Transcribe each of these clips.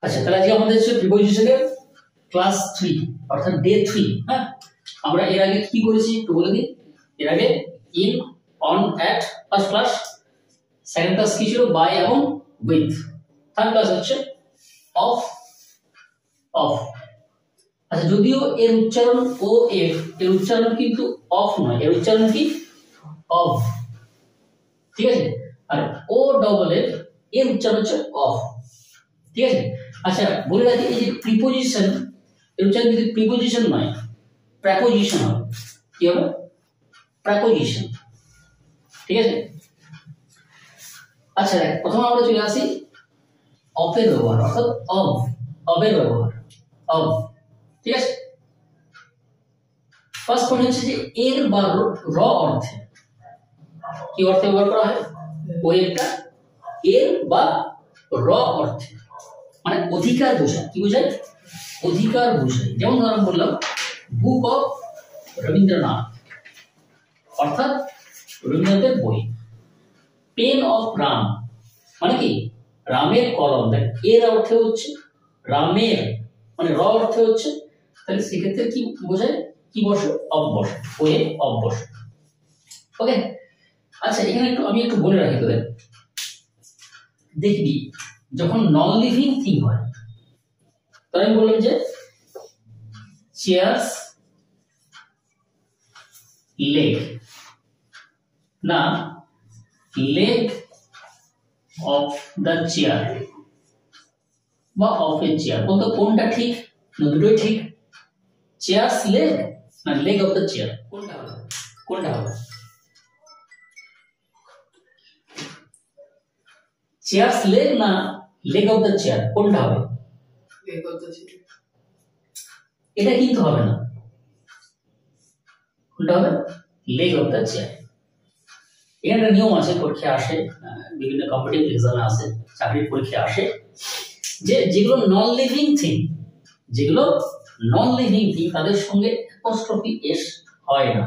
আচ্ছা, তাহলে আজকে আমাদের হচ্ছে প্রিপোজিশনের ক্লাস 3 অর্থাৎ ডে 3। হ্যাঁ, আমরা এর আগে কি করেছি একটু বলে দিই। এর আগে in, on, at first class, second class কি ছিল বাই এবং উইথ, থার্ড ক্লাস হচ্ছে অফ। অফ আচ্ছা, যদিও এর উচ্চারণ ও এফ, এর উচ্চারণ কিন্তু অফ নয়, এর উচ্চারণ কি অফ, ঠিক আছে। আর ও ডবল এফ, এর উচ্চারণ হচ্ছে অফ, ঠিক আছে। আচ্ছা, বলে রাখি এই যে প্রিপোজিশন, এর উচ্চারণ কিন্তু প্রিপোজিশন নয়, প্রেপোজিশন হবে। কি হবে? প্রেপোজিশন, ঠিক আছে। আচ্ছা, প্রথমে আমরা চলে আসি অফের ব্যবহার, অর্থাৎ অফ, অফের ব্যবহার, অফ, ঠিক আছে। ফার্স্ট পয়েন্ট হচ্ছে যে এর বা র অর্থে, কি অর্থে ব্যবহার করা হয়? ওই একটা এর বা র অর্থে, মানে অধিকার বোঝায়। কি বোঝায়? অধিকার বোঝায়। যেমন ধরুন বললাম বুক অফ রবীন্দ্রনাথ, অর্থাৎ রবীন্দ্রনাথের বই। পেন অফ রাম, মানে কি রামের কলম। দেখ, এর অর্থে হচ্ছে রামের, মানে র অর্থে হচ্ছে, তাহলে সেক্ষেত্রে কি বোঝায়? কি বসে? অফ বসে, ওয়ে অফ বসে। ওকে। আচ্ছা, এখানে একটু আমি একটু বলে রাখি তোদের, দেখবি যখন নন লিভিং থিং হয়, তাহলে আমি বললাম যে চেয়ার্স লেগ, না লেগ অফ দ্য চেয়ার বা অফ এ চেয়ার, বলতো কোনটা ঠিক? দুটোই ঠিক। চেয়ার্স লেগ না লেগ অফ দ্য চেয়ার, কোনটা হবে? কোনটা হবে? চেয়ার্স লেগ না লেগ অফ দ্য চেয়ার, কোনটা হবে? Leg of the chair. এটা কিন্তু হবে না, কোনটা হবে? Leg of the chair. এখানে একটা নিয়ম আছে, পরীক্ষা আসে, বিভিন্ন কম্পিটিটিভ এক্সামে আসে, চাকরির পরীক্ষা আসে, যে যেগুলো নন লিভিং থিং, যেগুলো নন লিভিং থিং তাদের সঙ্গে অ্যাপোস্ট্রফি এস হয় না।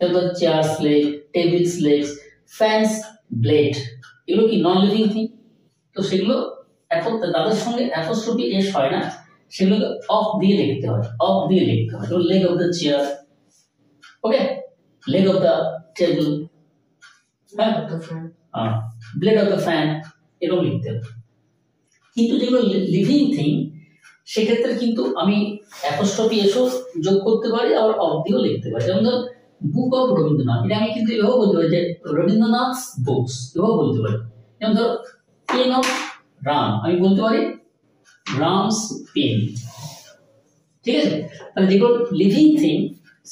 যেমন chairs leg, tables legs, fans blade, এগুলো কি নন লিভিং থিং, তো সেগুলো এখন তাদের সঙ্গে অ্যাপোস্ট্রফি এস হয় না, সেগুলোকে অফ দিয়ে লিখতে হয়, অফ দিয়ে লিখতে হয়। তো leg of the chair, okay, leg of the table, blade of the fan, এরকম লিখতে হবে। কিন্তু যেগুলো লিভিং থিং সেক্ষেত্রে কিন্তু আমি অ্যাপোস্ট্রফি এসও যোগ করতে পারি, আবার অফ দিয়েও লিখতে পারি। যেমন ধর বুক অফ রবীন্দ্রনাথ, এটা আমি কিন্তু এভাবে বলতে পারি যে রবীন্দ্রনাথ বুকস, এভাবে বলতে পারি। যেমন ধর পেন অফ রাম, আমি বলতে পারি রামস পেন, ঠিক আছে। তাহলে যেগুলো লিভিং থিং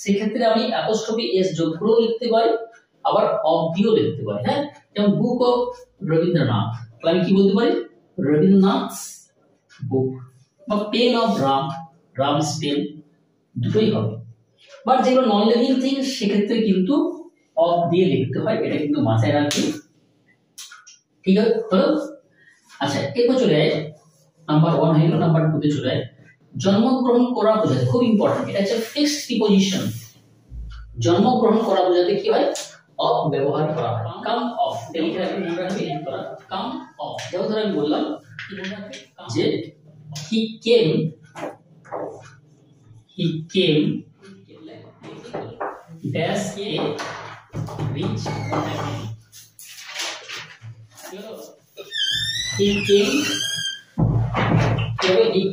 সেক্ষেত্রে আমি অ্যাপোস্ট্রফি এস যোগ করেও লিখতে পারি, আবার অফ দিয়েও লিখতে পারি। হ্যাঁ, যেমন বুক অফ রবীন্দ্রনাথ, তাহলে আমি কি বলতে পারি? রবীন্দ্রনাথ বুক, বা পেন অফ রাম, রামস পেন, দুটোই হবে। বাট যেগুলো নন লিভিং থিং সেক্ষেত্রে কিন্তু অফ দিয়ে লিখতে হয়, এটা কিন্তু মাথায় রাখবি, ঠিক আছে হলো। আচ্ছা, এরপর চলে যায় নাম্বার 1 হয়ে গেল, নাম্বার 2 তে চলে যায় জন্মগ্রহণ করা বোঝাতে, খুব ইম্পর্টেন্ট, এটা হচ্ছে ফিক্সড প্রিপোজিশন। জন্মগ্রহণ করা বোঝাতে কি হয়? অফ ব্যবহার করা হয়। কাম অফ, এটা মনে রাখবি, কাম অফ। যেমন ধর আমি বললাম কি মনে রাখবি যে he came dash a rich family, he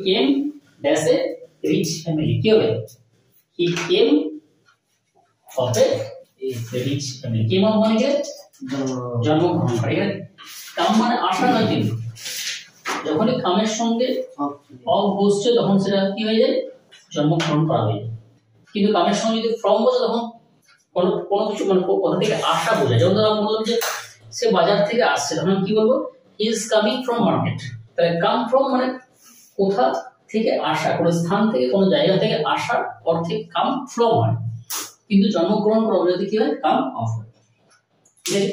came dash a rich family, কি হবে? he came of a rich family, came of মানে কি? জন্মগ্রহণ করে। কাম মানে আসা নয়, কিন্তু যখনই কামের সঙ্গে অফ বসছে তখন সেটা কি হয়ে যায়? জন্মগ্রহণ করা হয়ে যায়। কিন্তু কামের সঙ্গে যদি ফ্রম বসে তখন কোনো কিছু মানে কোথা থেকে আসা বোঝায়। যেমন ধর আমি বললাম যে সে বাজার থেকে আসছে, তখন কি বলবো? He is coming from market. তাহলে কাম ফ্রম মানে কোথা থেকে আসা, কোনো স্থান থেকে, কোনো জায়গা থেকে আসার অর্থে কাম ফ্রম হয়, কিন্তু জন্মগ্রহণ করা বোঝাতে কি হয়? কাম অফ হয়, ঠিক আছে।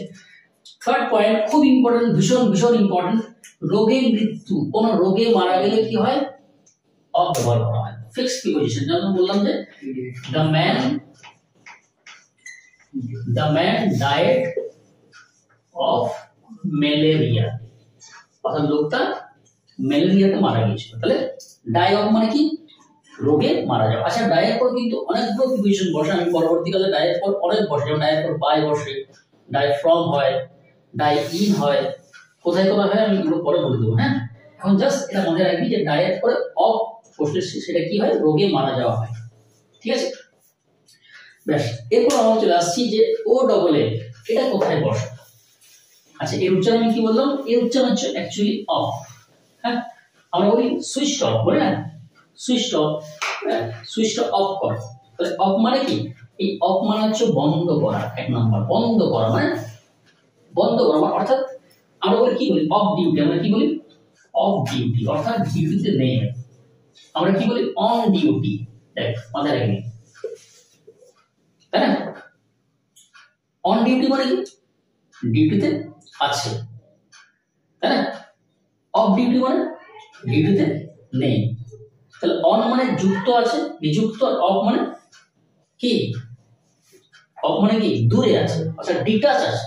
থার্ড পয়েন্ট খুব ইম্পর্টেন্ট, ভীষণ ভীষণ ইম্পর্টেন্ট, রোগে মৃত্যু, কোন রোগে মারা গেলে কি হয়? অফ ব্যবহার করা হয়, ফিক্সড প্রিপোজিশন। যেমন বললাম যে the man died of malaria, অর্থাৎ লোকটা ম্যালেরিয়াতে মারা গিয়েছিল। তাহলে ডাই অফ মানে কি? রোগে মারা যাওয়া। আচ্ছা, ডায়ের পর কিন্তু অনেকগুলো প্রিপোজিশন বসে, আমি পরবর্তীকালে ডায়ের পর অনেক বসে, যেমন ডায়ের পর বাই বসে, ডাই ফ্রম হয়, ডাই ইন হয়, কোথায় কোথায় হয় আমি এগুলো পরে বলে দেবো। হ্যাঁ, এখন জাস্ট এটা মনে রাখবি যে ডায়ের পরে অফ বসলে সেটা কি হয়? রোগে মারা যাওয়া হয়। ঠিক আছে, ব্যাস। এরপর আমরা চলে আসছি যে ও ডবল এ, এটা কোথায় বসে? আচ্ছা, এর উচ্চারণ আমি কি বললাম? এর উচ্চারণ হচ্ছে অ্যাকচুয়ালি অফ। হ্যাঁ, আমরা বলি সুইচ অফ, বলে না? সুইচ অফ, সুইচটা অফ কর। তাহলে অফ মানে কি? এই অফ মানে হচ্ছে বন্ধ করা। এক নাম্বার, বন্ধ করা মানে বন্ধ করা, অর্থাৎ আমরা বলি কি বলি? Of duty. আমরা কি বলি? অফ ডিউটি, অর্থাৎ ডিউটিতে নেই। আমরা কি বলি? On duty. দেখ, মাথায় রাখবি, তাই না? অন ডিউটি মানে কি? ডিউটিতে আছে, তাই না? অফ ডিউটি মানে ডিউটিতে নেই। তাহলে অন মানে যুক্ত আছে, নিযুক্ত। আর অফ মানে কি? অফ মানে কি? দূরে আছে, আচ্ছা ডিটাচ আছে।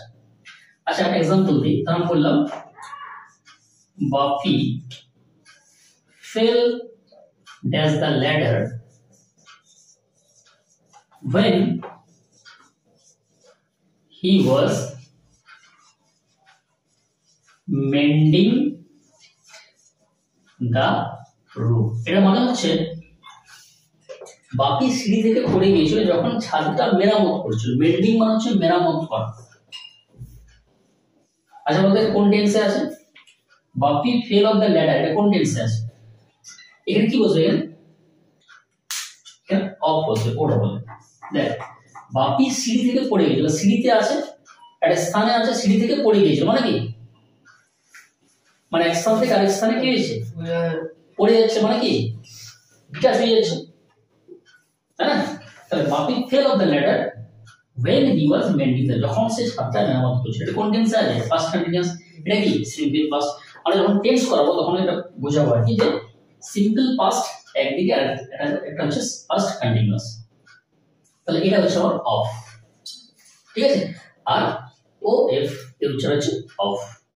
আচ্ছা, একটা এক্সাম্পল দিই। তাহলে বললাম বাপি fell down the ladder when he was mending the roof. এটা মানে হচ্ছে বাপি সিঁড়ি থেকে পড়ে গিয়েছিল যখন ছাদটা মেরামত করছিল। মেন্ডিং মানে হচ্ছে মেরামত করা। আচ্ছা, বলতে কোন টেন্সে আছে? বাপি ফেল অফ দ্য ল্যাডার, এটা কোন টেন্সে আছে? এখানে কি বলছে? এখানে অফ বলছে, ওটা বলে। দেখ, বাপি সিঁড়ি থেকে পড়ে গিয়েছিল, সিঁড়িতে আছে, একটা স্থানে আছে, সিঁড়ি থেকে পড়ে গিয়েছিল মানে কি? মানে এক স্থান থেকে আরেক স্থানে কি হয়েছে? পড়ে যাচ্ছে মানে কি? বিকাশ হয়ে যাচ্ছে, তাই না? তাহলে Bapi fell off the ladder when he was mending the, যখন সে ছাদটা মেরামত করছিল। এটা কোন টেন্সে আছে? Past continuous. এটা কি? Simple past. আমরা যখন টেন্স করাবো তখন এটা বোঝাবো আর কি, যে সিম্পল পাস্ট একদিকে আর একটা হচ্ছে পাস্ট কন্টিনিউয়াস। তাহলে এটা হচ্ছে আমার অফ। ঠিক আছে, আর ও এফ এর উচ্চারণ হচ্ছে অফ।